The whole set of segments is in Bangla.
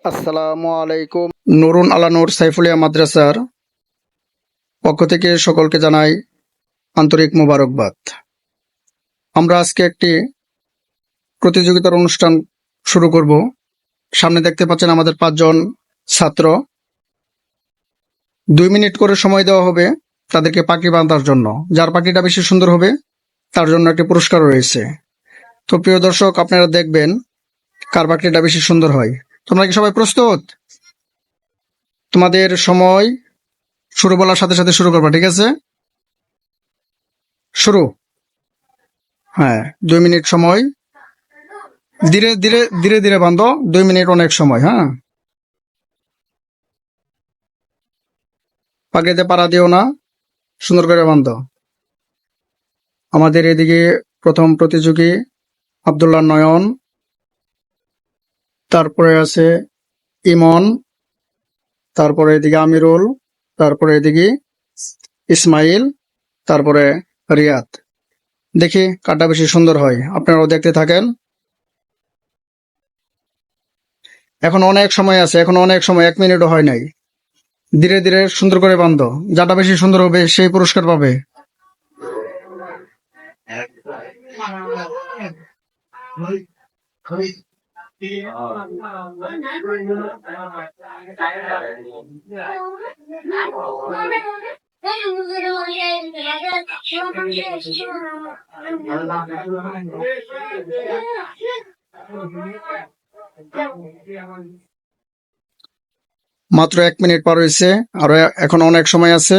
আসসালামু আলাইকুম। নুরুন আলা নূর সাইফুলিয়া মাদ্রাসার পক্ষ থেকে সকলকে জানাই আন্তরিক মোবারকবাদ। আমরা আজকে একটি প্রতিযোগিতার অনুষ্ঠান শুরু করব। সামনে দেখতে পাচ্ছেন আমাদের 5 জন ছাত্র। 2 মিনিট করে সময় দেওয়া হবে তাদেরকে পাখি বাঁধার জন্য। যার পাখিটা বেশি সুন্দর হবে তার জন্য একটি পুরস্কার রয়েছে। তো প্রিয় দর্শক, আপনারা দেখবেন কার পাখিটা বেশি সুন্দর হয়। তোমরা কি সবাই প্রস্তুত? তোমাদের সময় শুরু বলার সাথে সাথে শুরু করবা, ঠিক আছে? শুরু। হ্যাঁ, 2 মিনিট সময়। ধীরে ধীরে ধীরে ধীরে বাঁধো। 2 মিনিট অনেক সময়। হ্যাঁ, পাখিতে পাড়া দিও না, সুন্দর করে বাঁধো। আমাদের এদিকে প্রথম প্রতিযোগী আব্দুল্লাহ নয়ন, তারপরে আছে ইমন, তারপরে এদিকে আমিরুল, তারপরে এদিকে ইসমাইল, তারপরে রিয়াদ। দেখি কাটা বেশি সুন্দর হয়, আপনারাও দেখতে থাকেন। এখন অনেক সময় আছে, এখন অনেক সময়, 1 মিনিটও হয় নাই। ধীরে ধীরে সুন্দর করে বাঁধো। যাটা বেশি সুন্দর হবে সেই পুরস্কার পাবে। মাত্র 1 মিনিট পার হয়েছে, আরো এখন অনেক সময় আছে।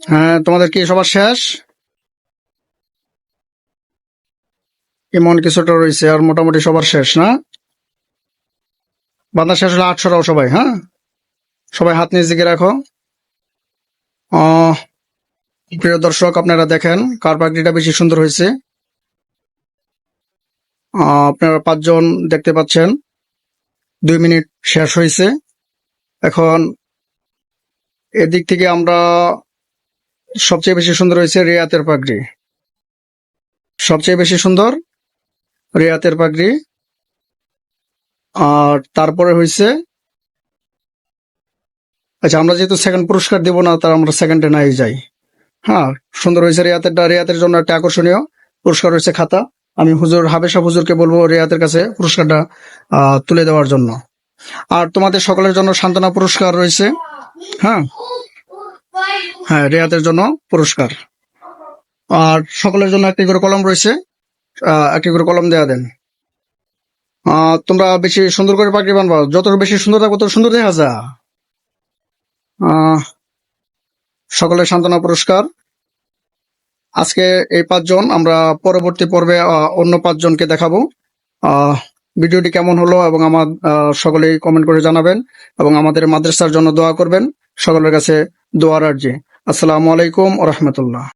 হ্যাঁ, তোমাদের কি সবার শেষ? এমন কিছুটা রয়েছে, আর মোটামুটি সবার শেষ না? বাঁধা শেষ হলে 8 সরাও সবাই। হ্যাঁ, সবাই হাত নিচ দিকে রাখো। প্রিয় দর্শক, আপনারা দেখেন কার পাখিটা বেশি সুন্দর হয়েছে। আপনারা 5 জন দেখতে পাচ্ছেন। 2 মিনিট শেষ হয়েছে। এখন এদিক থেকে আমরা সবচেয়ে বেশি সুন্দর হয়েছে রিয়াতের পাগড়ি। সবচেয়ে বেশি সুন্দর রিয়াতের পাগড়ি। আর তারপরে হয়েছে, আচ্ছা, আমরা যেহেতু সেকেন্ড পুরস্কার দেব না, তার আমরা সেকেন্ডে নাই যাই। হ্যাঁ, সুন্দর হয়েছে রিয়াতেরটা। রিয়াতের জন্য একটা আকর্ষণীয় পুরস্কার রয়েছে খাতা। আমি হুজুর হাবেশা হুজুরকে বলবো রিয়াতের কাছে পুরস্কারটা তুলে দেওয়ার জন্য। আর তোমাদের সকলের জন্য সান্ত্বনা পুরস্কার রয়েছে। হ্যাঁ, হ্যাঁ, রিয়াতের জন্য পুরস্কার। আর সকলের জন্য একটি করে কলম রয়েছে, একটি করে কলম দেয়া দেন। তোমরা বেশি সুন্দর করে পাখি বানবা, যত বেশি সুন্দর থাকবে তত সুন্দর দেখা যা। সকলের সান্ত্বনা পুরস্কার। আজকে এই 5 জন, আমরা পরবর্তী পর্বে অন্য 5 জনকে দেখাবো। ভিডিওটি কেমন হলো এবং আমার সকলেই কমেন্ট করে জানাবেন এবং আমাদের মাদ্রাসার জন্য দোয়া করবেন। সকলের কাছে দোয়ার আরজি। আসসালামু আলাইকুম ওয়া রাহমাতুল্লাহ।